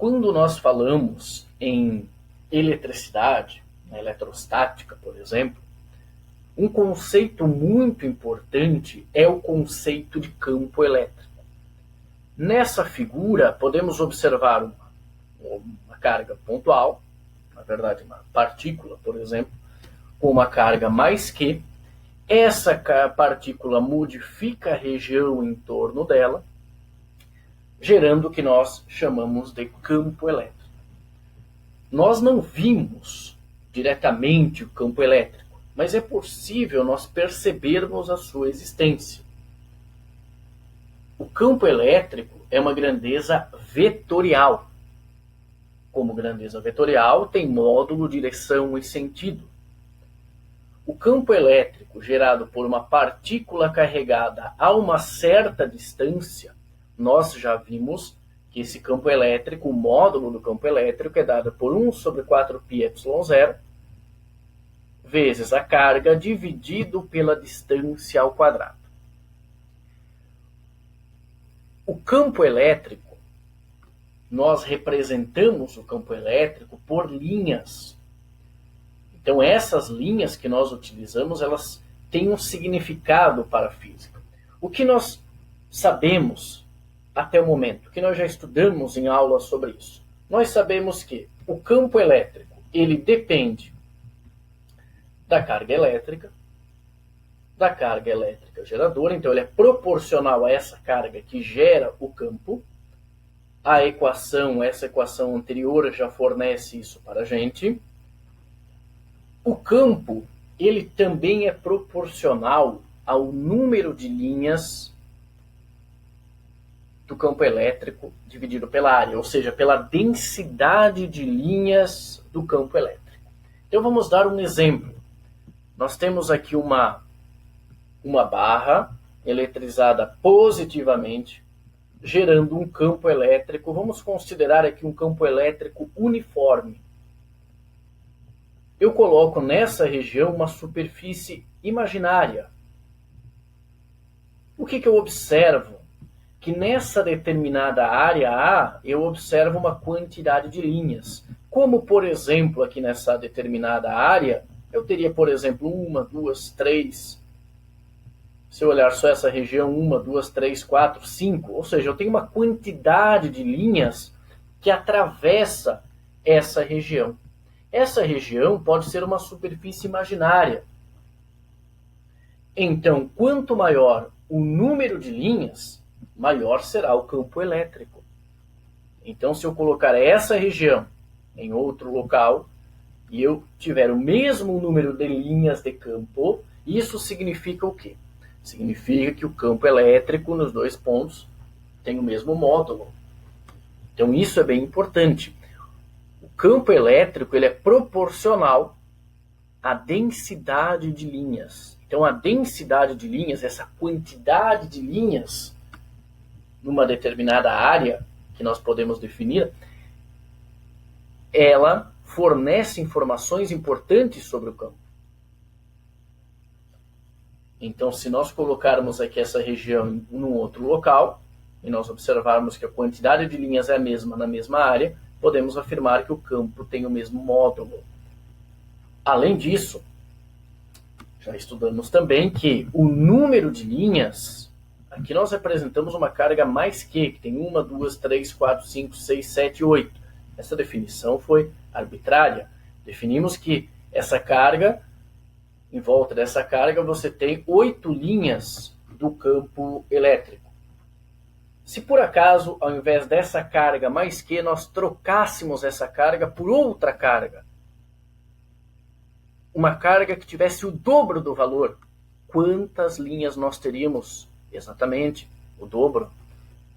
Quando nós falamos em eletricidade, na eletrostática, por exemplo, um conceito muito importante é o conceito de campo elétrico. Nessa figura, podemos observar uma carga pontual, na verdade, uma partícula, por exemplo, com uma carga mais Q. Essa partícula modifica a região em torno dela, gerando o que nós chamamos de campo elétrico. Nós não vimos diretamente o campo elétrico, mas é possível nós percebermos a sua existência. O campo elétrico é uma grandeza vetorial. Como grandeza vetorial, tem módulo, direção e sentido. O campo elétrico gerado por uma partícula carregada a uma certa distância, nós já vimos que esse campo elétrico, o módulo do campo elétrico é dado por 1 sobre 4πε0 vezes a carga dividido pela distância ao quadrado. O campo elétrico, nós representamos o campo elétrico por linhas. Então essas linhas que nós utilizamos, elas têm um significado para a física. O que nós sabemos até o momento, que nós já estudamos em aulas sobre isso, nós sabemos que o campo elétrico, ele depende da carga elétrica geradora, então ele é proporcional a essa carga que gera o campo. Essa equação anterior já fornece isso para a gente. O campo, ele também é proporcional ao número de linhas do campo elétrico dividido pela área, ou seja, pela densidade de linhas do campo elétrico. Então vamos dar um exemplo. Nós temos aqui uma barra eletrizada positivamente, gerando um campo elétrico. Vamos considerar aqui um campo elétrico uniforme. Eu coloco nessa região uma superfície imaginária. O que eu observo? Que nessa determinada área A, eu observo uma quantidade de linhas. Como, por exemplo, aqui nessa determinada área, eu teria, por exemplo, 1, 2, 3. Se eu olhar só essa região, 1, 2, 3, 4, 5. Ou seja, eu tenho uma quantidade de linhas que atravessa essa região. Essa região pode ser uma superfície imaginária. Então, quanto maior o número de linhas, maior será o campo elétrico. Então, se eu colocar essa região em outro local e eu tiver o mesmo número de linhas de campo, isso significa o quê? Significa que o campo elétrico nos dois pontos tem o mesmo módulo. Então, isso é bem importante. O campo elétrico, ele é proporcional à densidade de linhas. Então, a densidade de linhas, essa quantidade de linhas numa determinada área que nós podemos definir, ela fornece informações importantes sobre o campo. Então, se nós colocarmos aqui essa região em um outro local, e nós observarmos que a quantidade de linhas é a mesma na mesma área, podemos afirmar que o campo tem o mesmo módulo. Além disso, já estudamos também que o número de linhas, aqui nós representamos uma carga mais que tem 1, 2, 3, 4, 5, 6, 7, 8. Essa definição foi arbitrária. Definimos que essa carga, em volta dessa carga, você tem 8 linhas do campo elétrico. Se por acaso, ao invés dessa carga mais que, nós trocássemos essa carga por outra carga, uma carga que tivesse o dobro do valor, quantas linhas nós teríamos? Exatamente, o dobro.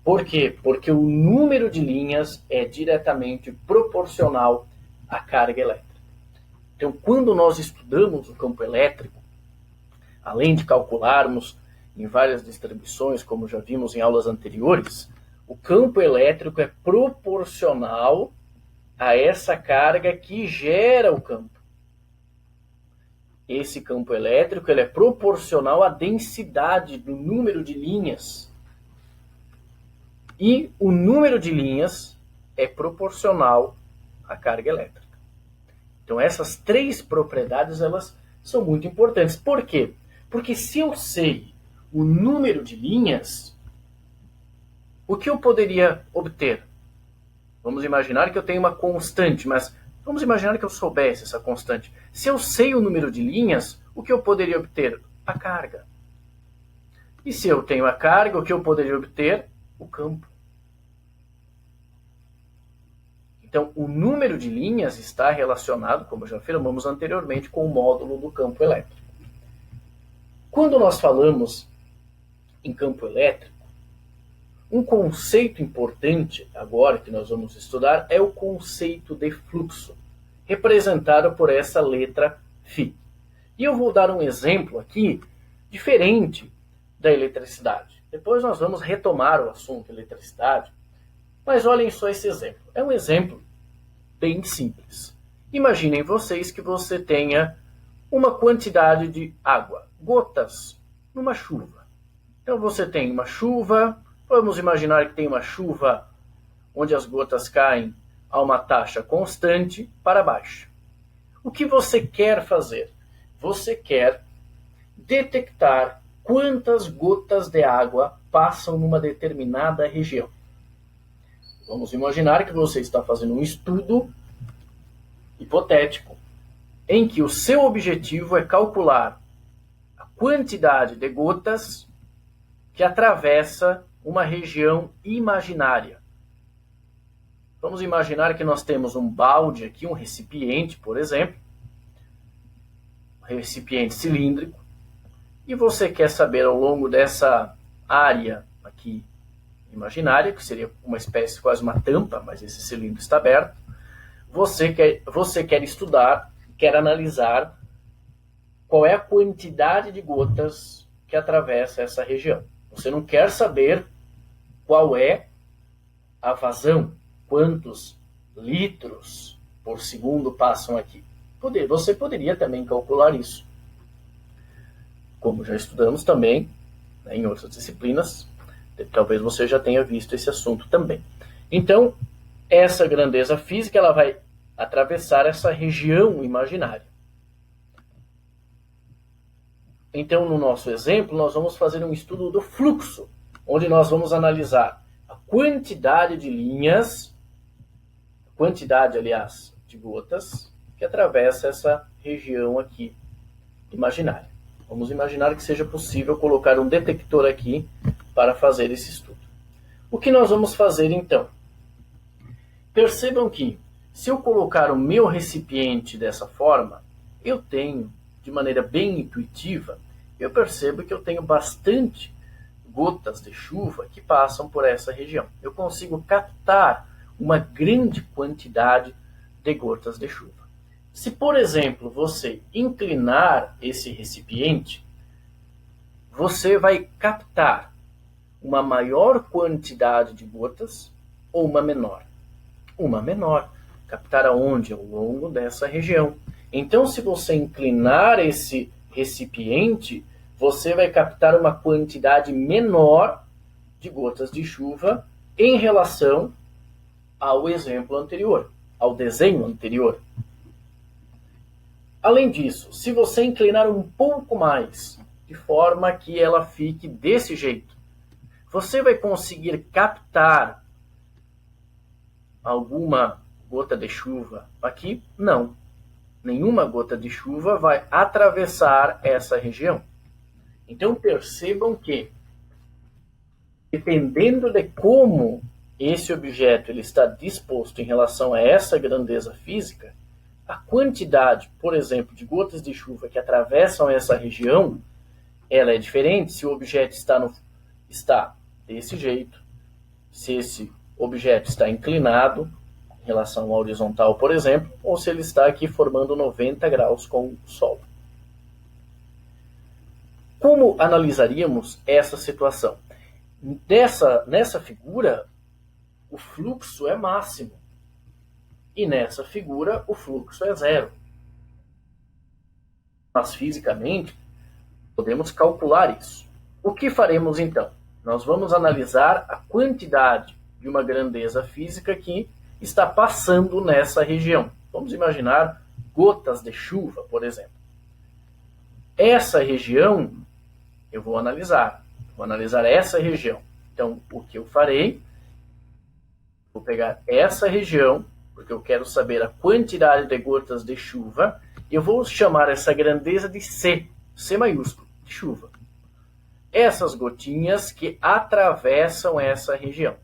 Por quê? Porque o número de linhas é diretamente proporcional à carga elétrica. Então, quando nós estudamos o campo elétrico, além de calcularmos em várias distribuições, como já vimos em aulas anteriores, o campo elétrico é proporcional a essa carga que gera o campo. Esse campo elétrico, ele é proporcional à densidade do número de linhas. E o número de linhas é proporcional à carga elétrica. Então essas três propriedades elas são muito importantes. Por quê? Porque se eu sei o número de linhas, o que eu poderia obter? Vamos imaginar que eu tenho uma constante, mas vamos imaginar que eu soubesse essa constante. Se eu sei o número de linhas, o que eu poderia obter? A carga. E se eu tenho a carga, o que eu poderia obter? O campo. Então, o número de linhas está relacionado, como já afirmamos anteriormente, com o módulo do campo elétrico. Quando nós falamos em campo elétrico, um conceito importante agora que nós vamos estudar é o conceito de fluxo, representado por essa letra φ. E eu vou dar um exemplo aqui diferente da eletricidade. Depois nós vamos retomar o assunto eletricidade, mas olhem só esse exemplo. É um exemplo bem simples. Imaginem vocês que você tenha uma quantidade de água, gotas, numa chuva. Então você tem uma chuva, vamos imaginar que tem uma chuva onde as gotas caem a uma taxa constante para baixo. O que você quer fazer? Você quer detectar quantas gotas de água passam numa determinada região. Vamos imaginar que você está fazendo um estudo hipotético em que o seu objetivo é calcular a quantidade de gotas que atravessa uma região imaginária. Vamos imaginar que nós temos um balde aqui, um recipiente, por exemplo, um recipiente cilíndrico, e você quer saber ao longo dessa área aqui imaginária, que seria uma espécie, quase uma tampa, mas esse cilindro está aberto, você quer estudar, quer analisar qual é a quantidade de gotas que atravessa essa região. Você não quer saber qual é a vazão, quantos litros por segundo passam aqui. Você poderia também calcular isso. Como já estudamos também, né, em outras disciplinas, talvez você já tenha visto esse assunto também. Então, essa grandeza física ela vai atravessar essa região imaginária. Então, no nosso exemplo, nós vamos fazer um estudo do fluxo, onde nós vamos analisar a quantidade de linhas, aliás, de gotas, que atravessa essa região aqui imaginária. Vamos imaginar que seja possível colocar um detector aqui para fazer esse estudo. O que nós vamos fazer então? Percebam que, se eu colocar o meu recipiente dessa forma, eu tenho, de maneira bem intuitiva, eu percebo que eu tenho bastante gotas de chuva que passam por essa região. Eu consigo captar uma grande quantidade de gotas de chuva. Se, por exemplo, você inclinar esse recipiente, você vai captar uma maior quantidade de gotas ou uma menor? Uma menor. Captar aonde? Ao longo dessa região. Então, se você inclinar esse recipiente, você vai captar uma quantidade menor de gotas de chuva em relação ao exemplo anterior, ao desenho anterior. Além disso, se você inclinar um pouco mais, de forma que ela fique desse jeito, você vai conseguir captar alguma gota de chuva aqui? Não. Nenhuma gota de chuva vai atravessar essa região. Então percebam que, dependendo de como esse objeto ele está disposto em relação a essa grandeza física, a quantidade, por exemplo, de gotas de chuva que atravessam essa região, ela é diferente se o objeto está desse jeito, se esse objeto está inclinado em relação ao horizontal, por exemplo, ou se ele está aqui formando 90 graus com o Sol. Como analisaríamos essa situação? Nessa figura, o fluxo é máximo. E nessa figura, o fluxo é zero. Mas fisicamente, podemos calcular isso. O que faremos então? Nós vamos analisar a quantidade de uma grandeza física aqui está passando nessa região. Vamos imaginar gotas de chuva, por exemplo. Essa região eu vou analisar essa região. Então, o que eu farei? Vou pegar essa região, porque eu quero saber a quantidade de gotas de chuva, e eu vou chamar essa grandeza de C maiúsculo, de chuva. Essas gotinhas que atravessam essa região.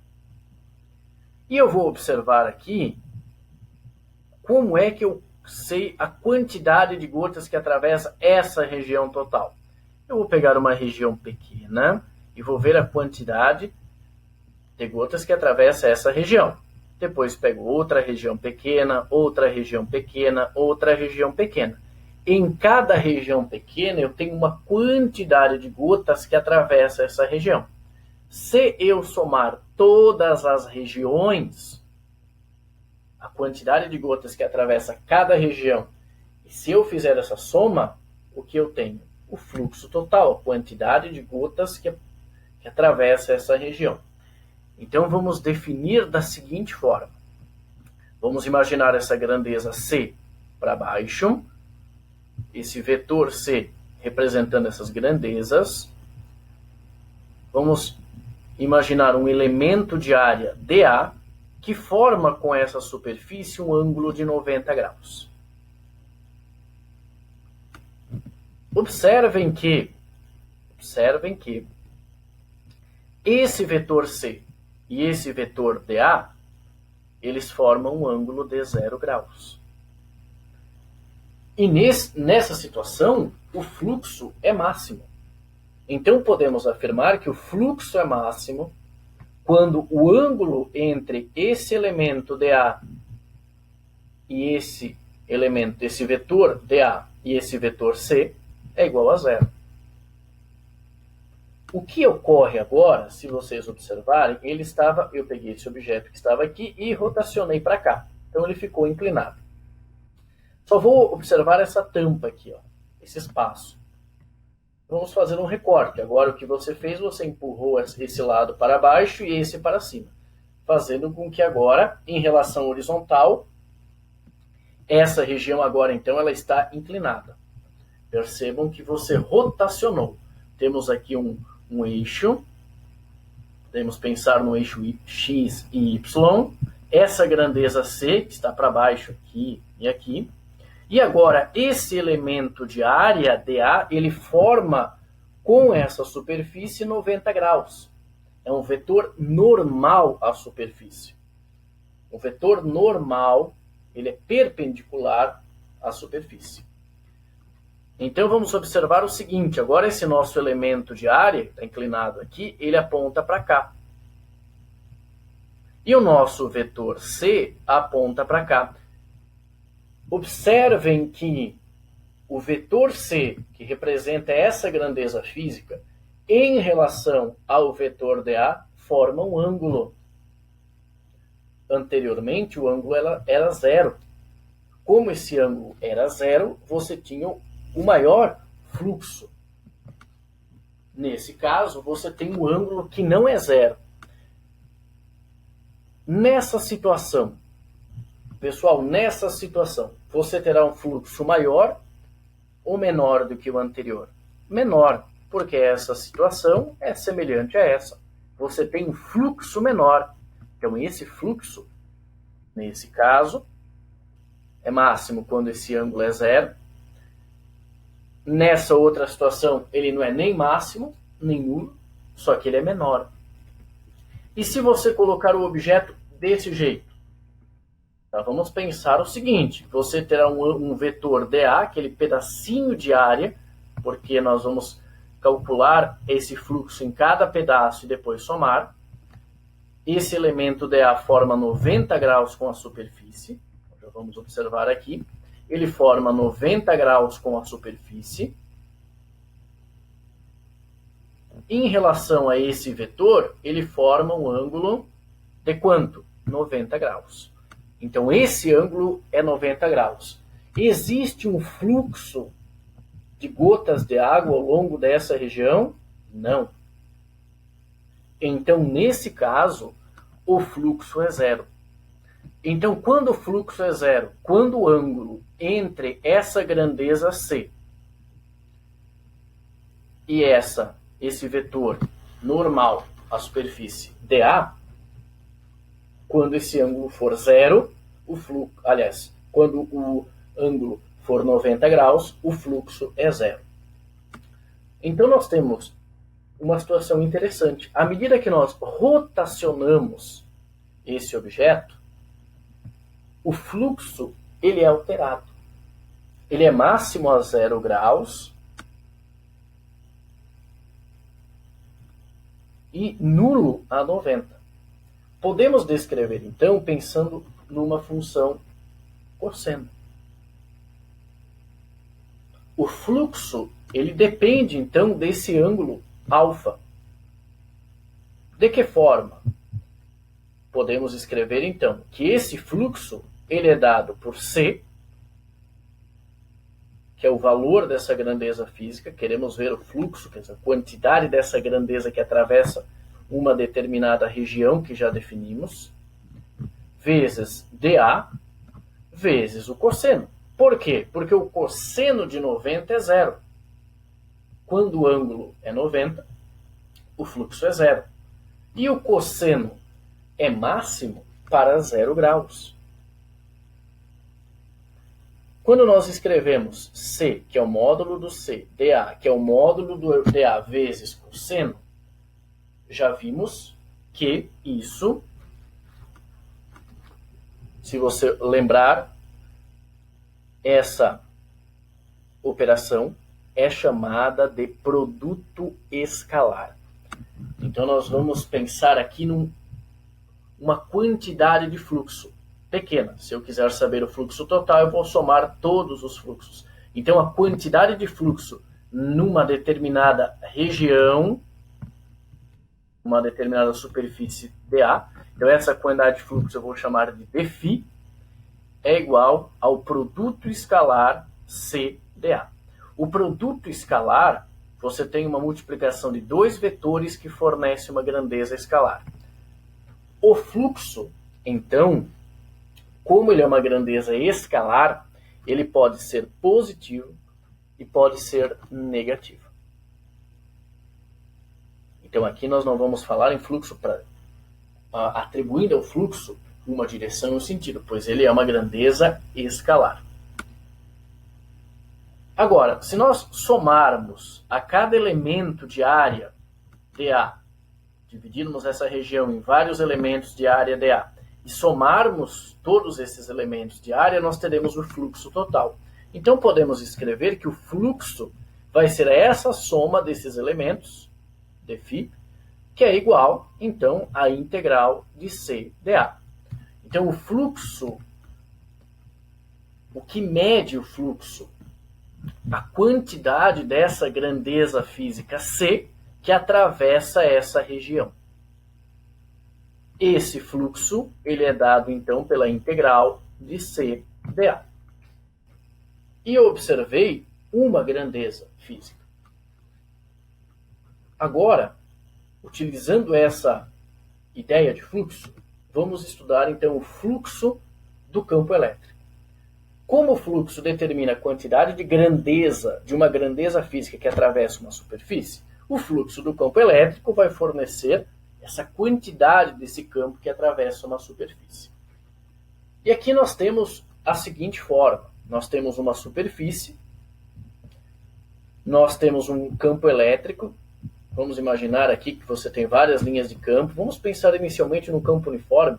E eu vou observar aqui como é que eu sei a quantidade de gotas que atravessa essa região total. Eu vou pegar uma região pequena e vou ver a quantidade de gotas que atravessa essa região. Depois pego outra região pequena, outra região pequena, outra região pequena. Em cada região pequena eu tenho uma quantidade de gotas que atravessa essa região. Se eu somar todas as regiões, a quantidade de gotas que atravessa cada região, e se eu fizer essa soma, o que eu tenho? O fluxo total, a quantidade de gotas que atravessa essa região. Então vamos definir da seguinte forma. Vamos imaginar essa grandeza C para baixo, esse vetor C representando essas grandezas. Vamos imaginar um elemento de área dA que forma com essa superfície um ângulo de 90 graus. Observem que esse vetor C e esse vetor dA, eles formam um ângulo de 0 graus. E nessa situação, o fluxo é máximo. Então podemos afirmar que o fluxo é máximo quando o ângulo entre esse elemento dA e esse vetor dA e esse vetor C é igual a 0. O que ocorre agora, se vocês observarem, eu peguei esse objeto que estava aqui e rotacionei para cá. Então ele ficou inclinado. Só vou observar essa tampa aqui, ó, esse espaço. Vamos fazer um recorte. Agora o que você fez, você empurrou esse lado para baixo e esse para cima, fazendo com que agora, em relação horizontal, essa região agora então ela está inclinada. Percebam que você rotacionou. Temos aqui um eixo, podemos pensar no eixo X e Y, essa grandeza C, que está para baixo aqui e aqui, e agora esse elemento de área dA, ele forma com essa superfície 90 graus. É um vetor normal à superfície. O vetor normal, ele é perpendicular à superfície. Então vamos observar o seguinte, agora esse nosso elemento de área, que está inclinado aqui, ele aponta para cá. E o nosso vetor C aponta para cá. Observem que o vetor C, que representa essa grandeza física, em relação ao vetor dA, forma um ângulo. Anteriormente, o ângulo era 0. Como esse ângulo era 0, você tinha o maior fluxo. Nesse caso, você tem um ângulo que não é 0. Nessa situação, pessoal, você terá um fluxo maior ou menor do que o anterior? Menor, porque essa situação é semelhante a essa. Você tem um fluxo menor. Então, esse fluxo, nesse caso, é máximo quando esse ângulo é 0. Nessa outra situação, ele não é nem máximo, nem nulo, só que ele é menor. E se você colocar o objeto desse jeito? Então, vamos pensar o seguinte, você terá um vetor dA, aquele pedacinho de área, porque nós vamos calcular esse fluxo em cada pedaço e depois somar. Esse elemento dA forma 90 graus com a superfície, já vamos observar aqui. Ele forma 90 graus com a superfície. Em relação a esse vetor, ele forma um ângulo de quanto? 90 graus. Então, esse ângulo é 90 graus. Existe um fluxo de gotas de água ao longo dessa região? Não. Então, nesse caso, o fluxo é 0. Então, quando o fluxo é zero, quando o ângulo entre essa grandeza C e esse vetor normal, a superfície dA, quando esse ângulo for zero, quando o ângulo for 90 graus, o fluxo é zero. Então nós temos uma situação interessante. À medida que nós rotacionamos esse objeto, o fluxo ele é alterado. Ele é máximo a 0 graus e nulo a 90. Podemos descrever, então, pensando numa função cosseno. O fluxo ele depende, então, desse ângulo alfa. De que forma? Podemos escrever, então, que esse fluxo ele é dado por C, que é o valor dessa grandeza física. Queremos ver o fluxo, quer dizer, a quantidade dessa grandeza que atravessa uma determinada região que já definimos, vezes dA, vezes o cosseno. Por quê? Porque o cosseno de 90 é zero. Quando o ângulo é 90, o fluxo é zero. E o cosseno é máximo para 0 graus. Quando nós escrevemos C, que é o módulo do C, dA, que é o módulo do dA vezes cosseno, já vimos que isso, se você lembrar, essa operação é chamada de produto escalar. Então nós vamos pensar aqui numa quantidade de fluxo pequena. Se eu quiser saber o fluxo total, eu vou somar todos os fluxos. Então a quantidade de fluxo numa determinada região, uma determinada superfície dA, então essa quantidade de fluxo eu vou chamar de dφ, é igual ao produto escalar CdA. O produto escalar, você tem uma multiplicação de dois vetores que fornece uma grandeza escalar. O fluxo, então, como ele é uma grandeza escalar, ele pode ser positivo e pode ser negativo. Então aqui nós não vamos falar em fluxo atribuindo ao fluxo uma direção e um sentido, pois ele é uma grandeza escalar. Agora, se nós somarmos a cada elemento de área dA, dividirmos essa região em vários elementos de área dA, e somarmos todos esses elementos de área, nós teremos o fluxo total. Então podemos escrever que o fluxo vai ser essa soma desses elementos, dφ, que é igual, então, à integral de C dA. Então, o fluxo, o que mede o fluxo? A quantidade dessa grandeza física C que atravessa essa região. Esse fluxo, ele é dado, então, pela integral de C dA. E eu observei uma grandeza física. Agora, utilizando essa ideia de fluxo, vamos estudar então o fluxo do campo elétrico. Como o fluxo determina a quantidade de grandeza, de uma grandeza física que atravessa uma superfície, o fluxo do campo elétrico vai fornecer essa quantidade desse campo que atravessa uma superfície. E aqui nós temos a seguinte forma: nós temos uma superfície, nós temos um campo elétrico. Vamos imaginar aqui que você tem várias linhas de campo. Vamos pensar inicialmente no campo uniforme,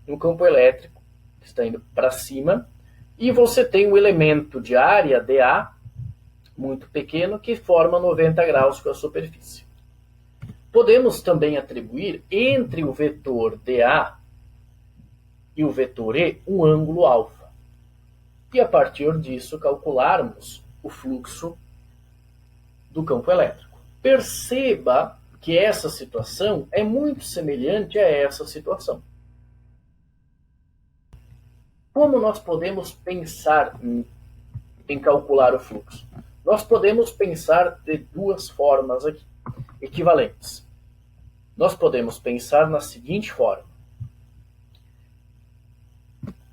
no campo elétrico, que está indo para cima, e você tem um elemento de área dA muito pequeno que forma 90 graus com a superfície. Podemos também atribuir entre o vetor dA e o vetor E um ângulo alfa. E a partir disso calcularmos o fluxo do campo elétrico. Perceba que essa situação é muito semelhante a essa situação. Como nós podemos pensar em calcular o fluxo? Nós podemos pensar de duas formas aqui, equivalentes. Nós podemos pensar na seguinte forma.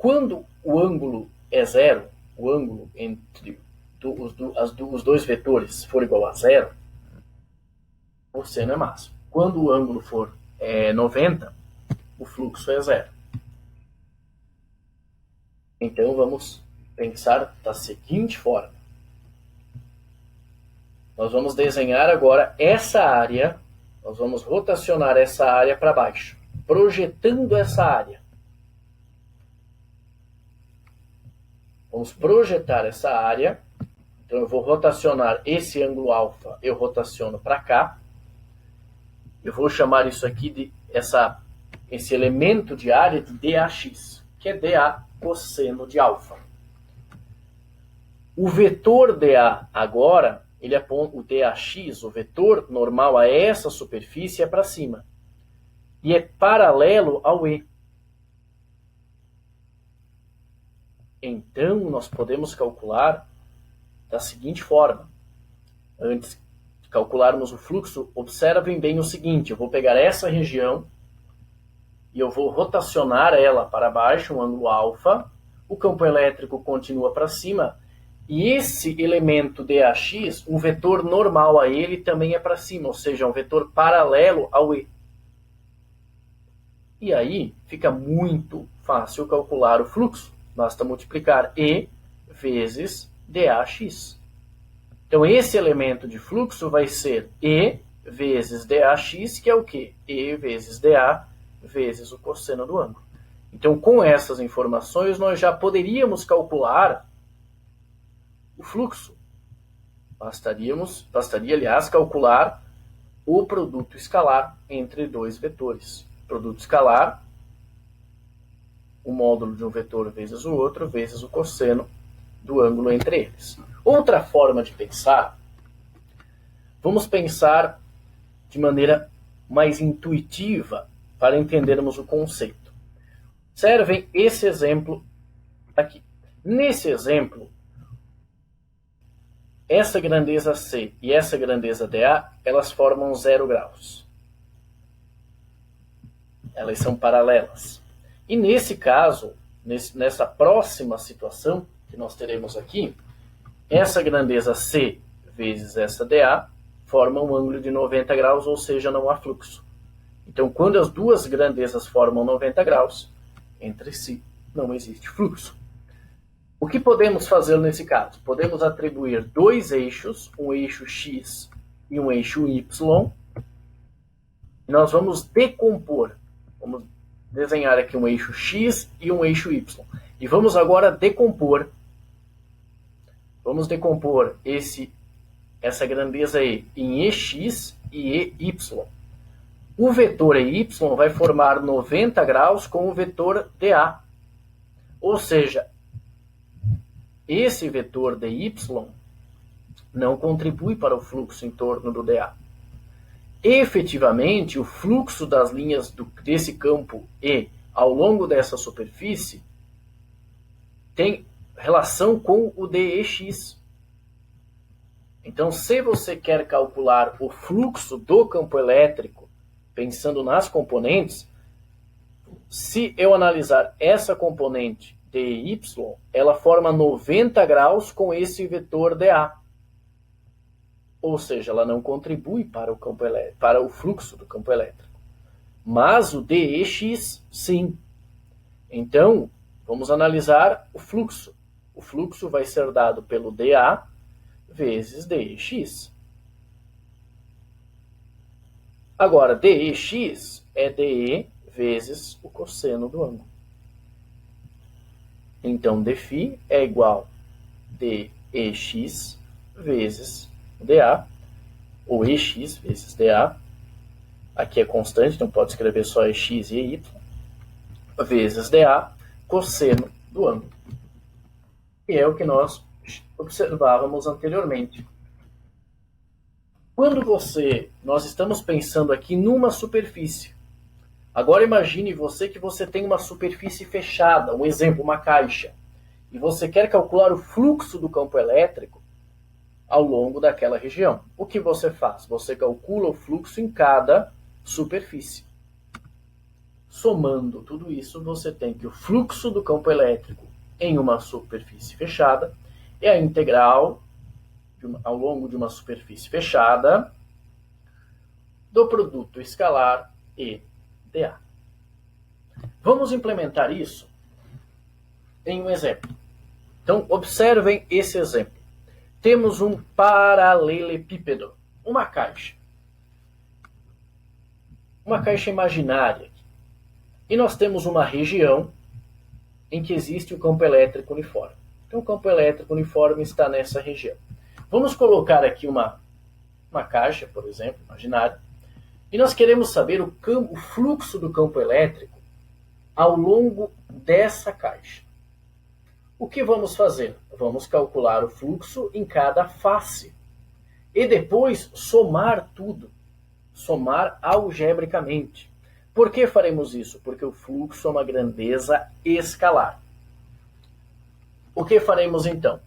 quando o ângulo é zero, o ângulo entre os dois vetores for igual a zero, o cosseno é máximo. Quando o ângulo for 90, o fluxo é zero. Então vamos pensar da seguinte forma. Nós vamos desenhar agora essa área, nós vamos rotacionar essa área para baixo, projetando essa área. Vamos projetar essa área. Então eu vou rotacionar esse ângulo alfa, eu rotaciono para cá. Eu vou chamar isso aqui de esse elemento de área de dAx, que é dA cosseno de alfa. O vetor dA agora, ele aponta o dAx, o vetor normal a essa superfície é para cima. E é paralelo ao E. Então, nós podemos calcular da seguinte forma. Antes de calcularmos o fluxo, observem bem o seguinte. Eu vou pegar essa região e eu vou rotacionar ela para baixo, um ângulo alfa. O campo elétrico continua para cima. E esse elemento dAx, o vetor normal a ele também é para cima, ou seja, um vetor paralelo ao E. E aí fica muito fácil calcular o fluxo. Basta multiplicar E vezes dAx. Então, esse elemento de fluxo vai ser E vezes dAx, que é o quê? E vezes dA vezes o cosseno do ângulo. Então, com essas informações, nós já poderíamos calcular o fluxo. Bastaria, aliás, calcular o produto escalar entre dois vetores. Produto escalar, o módulo de um vetor vezes o outro, vezes o cosseno do ângulo entre eles. Outra forma de pensar, vamos pensar de maneira mais intuitiva para entendermos o conceito. Observem esse exemplo aqui. Nesse exemplo, essa grandeza C e essa grandeza dA, elas formam 0 graus. Elas são paralelas. E nesse caso, nessa próxima situação que nós teremos aqui, essa grandeza C vezes essa dA forma um ângulo de 90 graus, ou seja, não há fluxo. Então, quando as duas grandezas formam 90 graus, entre si não existe fluxo. O que podemos fazer nesse caso? Podemos atribuir dois eixos, um eixo X e um eixo Y, e nós vamos decompor. Vamos desenhar aqui um eixo X e um eixo Y. E vamos agora decompor. Vamos decompor essa grandeza E em EX e EY. O vetor EY vai formar 90 graus com o vetor dA. Ou seja, esse vetor dy não contribui para o fluxo em torno do dA. Efetivamente, o fluxo das linhas desse campo E ao longo dessa superfície tem relação com o dEx. Então, se você quer calcular o fluxo do campo elétrico, pensando nas componentes, se eu analisar essa componente dy, ela forma 90 graus com esse vetor dA. Ou seja, ela não contribui para o campo elétrico, para o fluxo do campo elétrico. Mas o dEx, sim. Então, vamos analisar o fluxo. O fluxo vai ser dado pelo dA vezes dEx. Agora, dEx é dE vezes o cosseno do ângulo. Então, dφ é igual a dEx vezes dA, ou EX vezes dA. Aqui é constante, então pode escrever só EX e EY, vezes dA, cosseno do ângulo. E é o que nós observávamos anteriormente. Quando nós estamos pensando aqui numa superfície. Agora imagine que você tem uma superfície fechada, um exemplo, uma caixa, e você quer calcular o fluxo do campo elétrico ao longo daquela região. O que você faz? Você calcula o fluxo em cada superfície. Somando tudo isso, você tem que o fluxo do campo elétrico em uma superfície fechada é a integral ao longo de uma superfície fechada do produto escalar E dA. Vamos implementar isso em um exemplo. Então, observem esse exemplo. Temos um paralelepípedo, uma caixa imaginária. E nós temos uma região em que existe o campo elétrico uniforme. Então, o campo elétrico uniforme está nessa região. Vamos colocar aqui uma caixa, por exemplo, imaginária, e nós queremos saber o fluxo do campo elétrico ao longo dessa caixa. O que vamos fazer? Vamos calcular o fluxo em cada face e depois somar tudo, somar algebricamente. Por que faremos isso? Porque o fluxo é uma grandeza escalar. O que faremos então?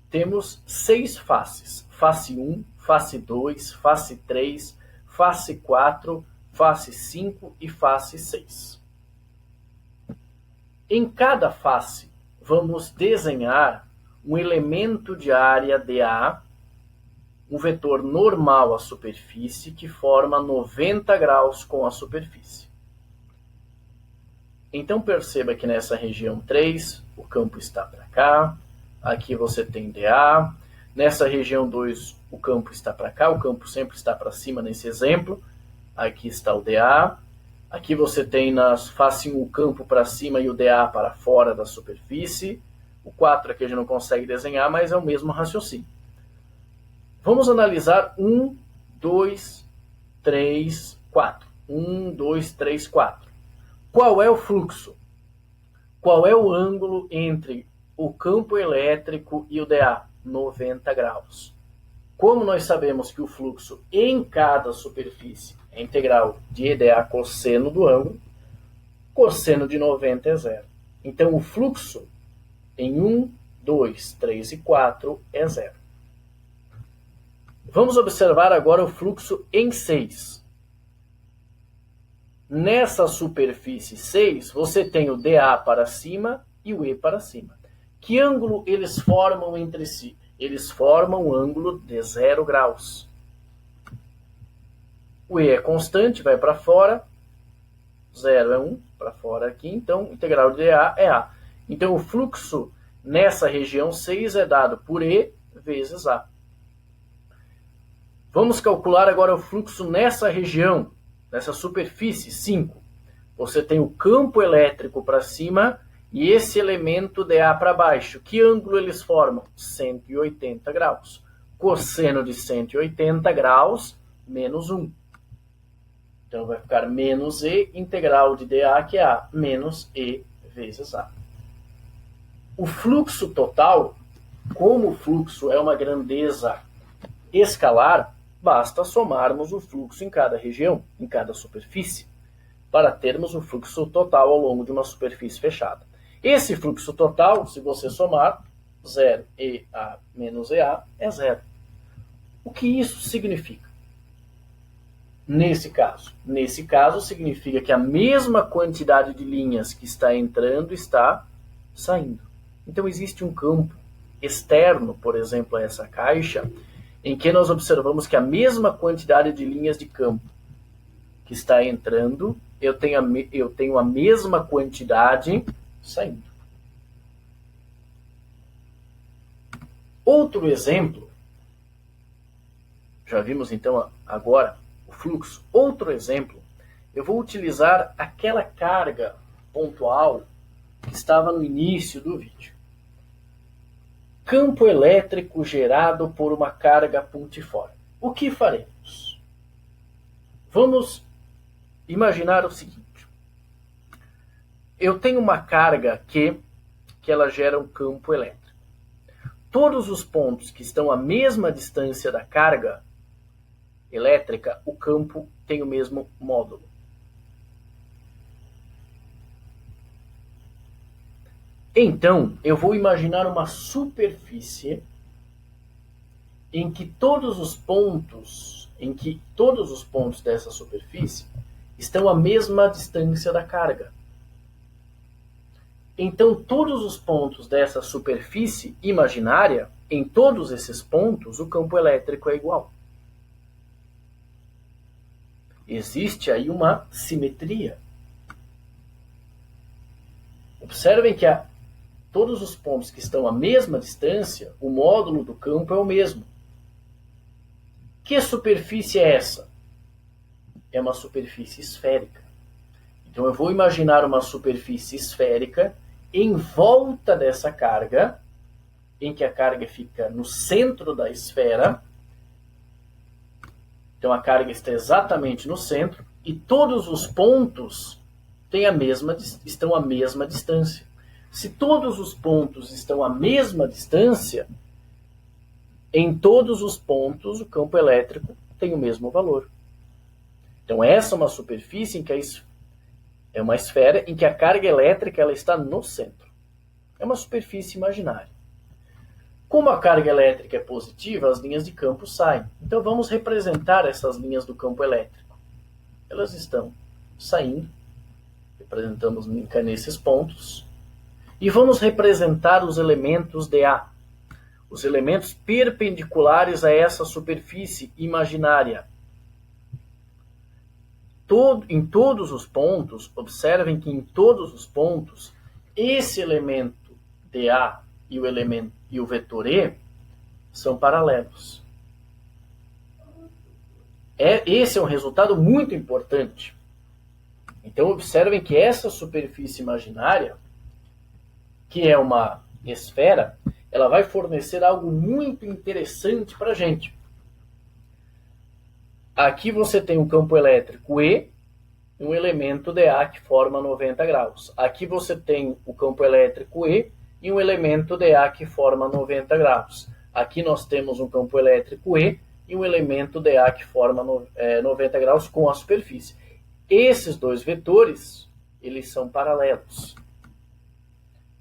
Temos 6 faces. Face 1, face 2, face 3, face 4, face 5 e face 6. Em cada face, vamos desenhar um elemento de área dA, um vetor normal à superfície que forma 90 graus com a superfície. Então perceba que nessa região 3, o campo está para cá, aqui você tem dA, nessa região 2 o campo está para cá, o campo sempre está para cima nesse exemplo, aqui está o dA, aqui você tem na face 1 o campo para cima e o dA para fora da superfície, o 4 aqui a gente não consegue desenhar, mas é o mesmo raciocínio. Vamos analisar 1, 2, 3, 4. 1, 2, 3, 4. Qual é o fluxo? Qual é o ângulo entre o campo elétrico e o dA? 90 graus. Como nós sabemos que o fluxo em cada superfície é integral de EdA cosseno do ângulo, cosseno de 90 é zero. Então o fluxo em 1, 2, 3 e 4 é zero. Vamos observar agora o fluxo em 6. Nessa superfície 6, você tem o dA para cima e o E para cima. Que ângulo eles formam entre si? Eles formam um ângulo de 0 graus. O E é constante, vai para fora. 0 é 1, para fora aqui. Então, integral de dA é A. Então, o fluxo nessa região 6 é dado por E vezes A. Vamos calcular agora o fluxo nessa região, nessa superfície 5. Você tem o campo elétrico para cima e esse elemento dA para baixo. Que ângulo eles formam? 180 graus. Cosseno de 180 graus menos 1. Então vai ficar menos E, integral de dA, que é A, menos E vezes A. O fluxo total, como o fluxo é uma grandeza escalar, basta somarmos o fluxo em cada região, em cada superfície, para termos o fluxo total ao longo de uma superfície fechada. Esse fluxo total, se você somar, 0 EA menos EA é zero. O que isso significa? Nesse caso significa que a mesma quantidade de linhas que está entrando está saindo. Então existe um campo externo, por exemplo, a essa caixa, em que nós observamos que a mesma quantidade de linhas de campo que está entrando, eu tenho a mesma quantidade saindo. Outro exemplo, já vimos então agora o fluxo. Outro exemplo, eu vou utilizar aquela carga pontual que estava no início do vídeo. Campo elétrico gerado por uma carga pontiforme. O que faremos? Vamos imaginar o seguinte. Eu tenho uma carga que ela gera um campo elétrico. Todos os pontos que estão à mesma distância da carga elétrica, o campo tem o mesmo módulo. Então, eu vou imaginar uma superfície em que todos os pontos dessa superfície estão à mesma distância da carga. Então, todos os pontos dessa superfície imaginária, em todos esses pontos, o campo elétrico é igual. Existe aí uma simetria. Observem que todos os pontos que estão à mesma distância, o módulo do campo é o mesmo. Que superfície é essa? É uma superfície esférica. Então eu vou imaginar uma superfície esférica em volta dessa carga, em que a carga fica no centro da esfera. Então a carga está exatamente no centro e todos os pontos estão à mesma distância. Se todos os pontos estão à mesma distância, em todos os pontos o campo elétrico tem o mesmo valor. Então essa é uma superfície em que é uma esfera em que a carga elétrica ela está no centro. É uma superfície imaginária. Como a carga elétrica é positiva, as linhas de campo saem. Então vamos representar essas linhas do campo elétrico. Elas estão saindo, representamos nesses pontos, e vamos representar os elementos de A, os elementos perpendiculares a essa superfície imaginária. Em todos os pontos, observem que em todos os pontos, esse elemento dA e o vetor E são paralelos. Esse é um resultado muito importante. Então observem que essa superfície imaginária, que é uma esfera, ela vai fornecer algo muito interessante para a gente. Aqui você tem um campo elétrico E e um elemento dA que forma 90 graus. Aqui você tem o campo elétrico E e um elemento dA que forma 90 graus. Aqui nós temos um campo elétrico E e um elemento dA que forma 90 graus com a superfície. Esses dois vetores, eles são paralelos.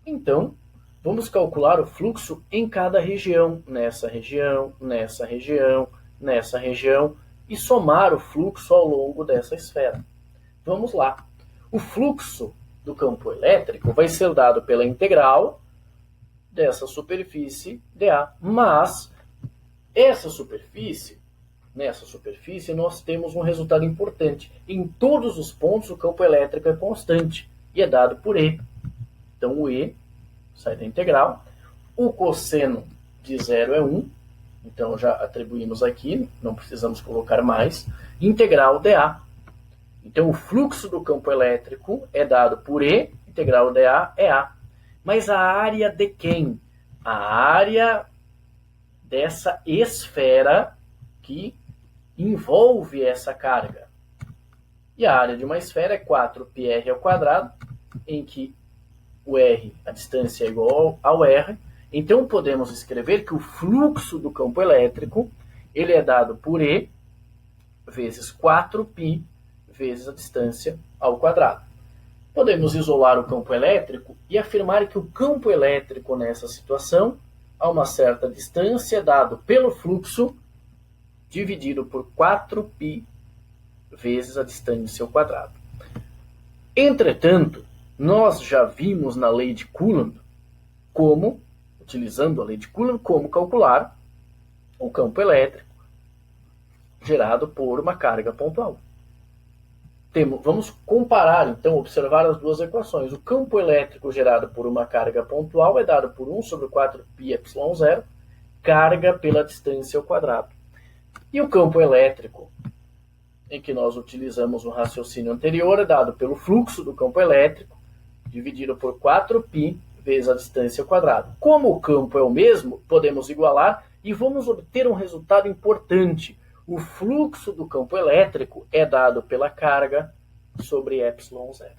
Então, vamos calcular o fluxo em cada região, nessa região, nessa região, nessa região, e somar o fluxo ao longo dessa esfera. Vamos lá. O fluxo do campo elétrico vai ser dado pela integral dessa superfície dA. Mas nessa superfície nós temos um resultado importante. Em todos os pontos o campo elétrico é constante e é dado por E. Então o E sai da integral. O cosseno de 0 é 1. Então já atribuímos aqui, não precisamos colocar mais. Integral dA. Então o fluxo do campo elétrico é dado por E, integral dA é A. Mas a área de quem? A área dessa esfera que envolve essa carga. E a área de uma esfera é 4πr ao quadrado, em que o R, a distância é igual ao R. Então podemos escrever que o fluxo do campo elétrico ele é dado por E vezes 4π vezes a distância ao quadrado. Podemos isolar o campo elétrico e afirmar que o campo elétrico nessa situação, a uma certa distância, é dado pelo fluxo dividido por 4π vezes a distância ao quadrado. Entretanto, nós já vimos na lei de Coulomb utilizando a lei de Coulomb, como calcular o campo elétrico gerado por uma carga pontual. Vamos comparar, então, observar as duas equações. O campo elétrico gerado por uma carga pontual é dado por 1 sobre 4πε0, carga pela distância ao quadrado. E o campo elétrico, em que nós utilizamos o raciocínio anterior, é dado pelo fluxo do campo elétrico, dividido por 4π vezes a distância ao quadrado. Como o campo é o mesmo, podemos igualar e vamos obter um resultado importante. O fluxo do campo elétrico é dado pela carga sobre ε0.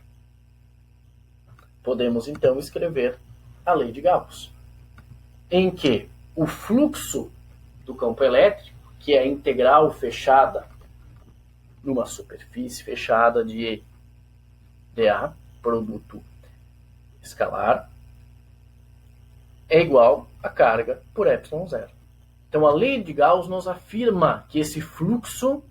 Podemos então escrever a lei de Gauss, em que o fluxo do campo elétrico, que é a integral fechada numa superfície fechada de dA, produto escalar, é igual a carga por ε0. Então a lei de Gauss nos afirma que esse fluxo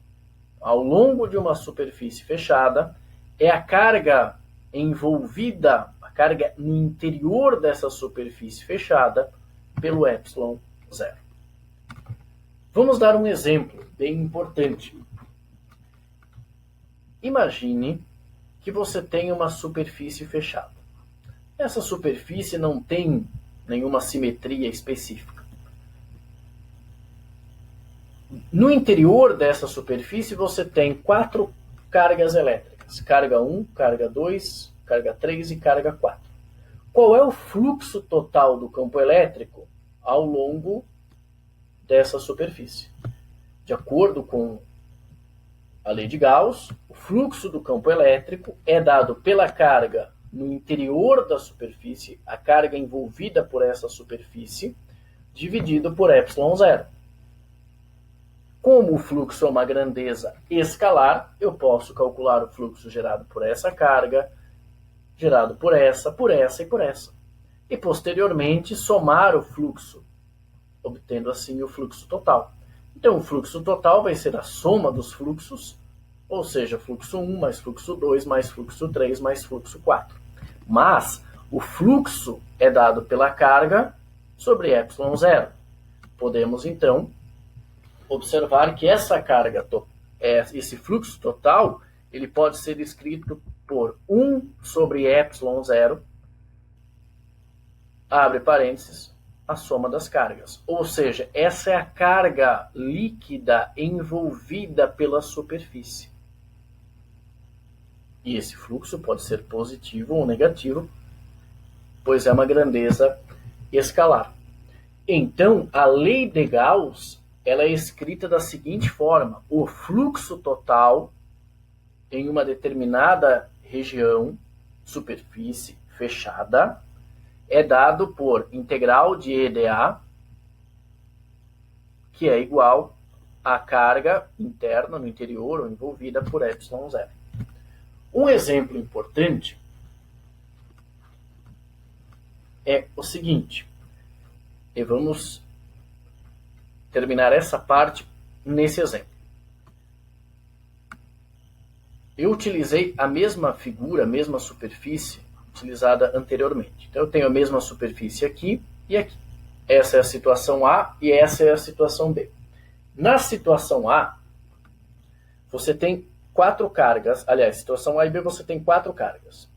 ao longo de uma superfície fechada é a carga envolvida, a carga no interior dessa superfície fechada pelo epsilon zero. Vamos dar um exemplo bem importante. Imagine que você tem uma superfície fechada. Essa superfície não tem nenhuma simetria específica. No interior dessa superfície você tem 4 cargas elétricas. Carga 1, carga 2, carga 3 e carga 4. Qual é o fluxo total do campo elétrico ao longo dessa superfície? De acordo com a lei de Gauss, o fluxo do campo elétrico é dado pela carga no interior da superfície, a carga envolvida por essa superfície, dividido por epsilon zero. Como o fluxo é uma grandeza escalar, eu posso calcular o fluxo gerado por essa carga, gerado por essa e por essa. E posteriormente somar o fluxo, obtendo assim o fluxo total. Então o fluxo total vai ser a soma dos fluxos, ou seja, fluxo 1 mais fluxo 2 mais fluxo 3 mais fluxo 4. Mas o fluxo é dado pela carga sobre epsilon zero. Podemos então observar que essa carga, esse fluxo total, ele pode ser escrito por 1 sobre epsilon zero, abre parênteses, a soma das cargas. Ou seja, essa é a carga líquida envolvida pela superfície. E esse fluxo pode ser positivo ou negativo, pois é uma grandeza escalar. Então, a lei de Gauss, ela é escrita da seguinte forma: o fluxo total em uma determinada região, superfície fechada, é dado por integral de EdA, que é igual à carga interna no interior ou envolvida por epsilon zero. Um exemplo importante é o seguinte, e vamos terminar essa parte nesse exemplo. Eu utilizei a mesma figura, a mesma superfície utilizada anteriormente. Então eu tenho a mesma superfície aqui e aqui. Essa é a situação A e essa é a situação B. Na situação A, você tem 4 cargas. Aliás, situação A e B você tem 4 cargas.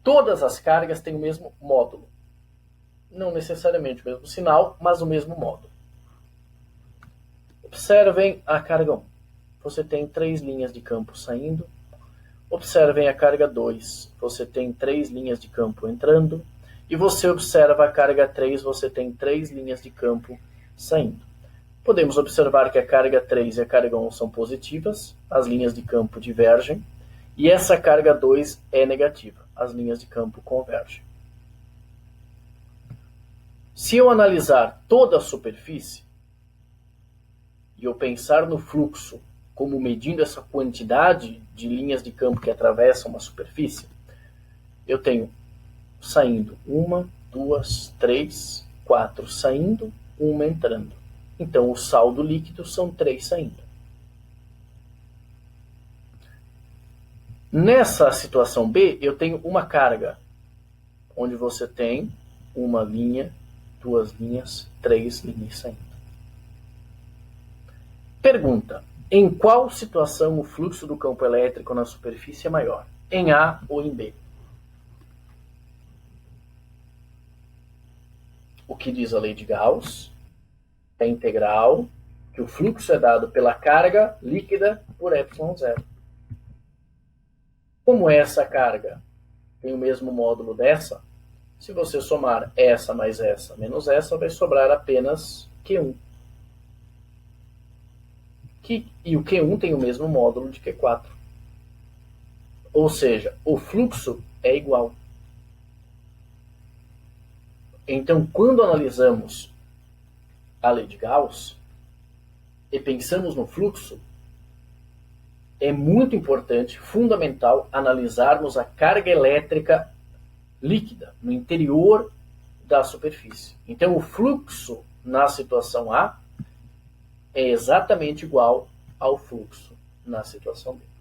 Todas as cargas têm o mesmo módulo. Não necessariamente o mesmo sinal, mas o mesmo módulo. Observem a carga 1. Você tem 3 linhas de campo saindo. Observem a carga 2. Você tem 3 linhas de campo entrando. E você observa a carga 3, você tem 3 linhas de campo saindo. Podemos observar que a carga 3 e a carga 1 são positivas, as linhas de campo divergem. E essa carga 2 é negativa, as linhas de campo convergem. Se eu analisar toda a superfície, e eu pensar no fluxo como medindo essa quantidade de linhas de campo que atravessam uma superfície, eu tenho saindo 1, 2, 3, 4 saindo, 1 entrando. Então o saldo líquido são 3 saindo. Nessa situação B, eu tenho uma carga, onde você tem uma linha, 2 linhas, 3 linhas saindo. Pergunta: em qual situação o fluxo do campo elétrico na superfície é maior? Em A ou em B? O que diz a lei de Gauss? É integral, que o fluxo é dado pela carga líquida por epsilon zero. Como essa carga tem o mesmo módulo dessa, se você somar essa mais essa menos essa, vai sobrar apenas Q1. E o Q1 tem o mesmo módulo de Q4. Ou seja, o fluxo é igual. Então, quando analisamos a lei de Gauss e pensamos no fluxo, é muito importante, fundamental, analisarmos a carga elétrica líquida no interior da superfície. Então, o fluxo na situação A é exatamente igual ao fluxo na situação dele.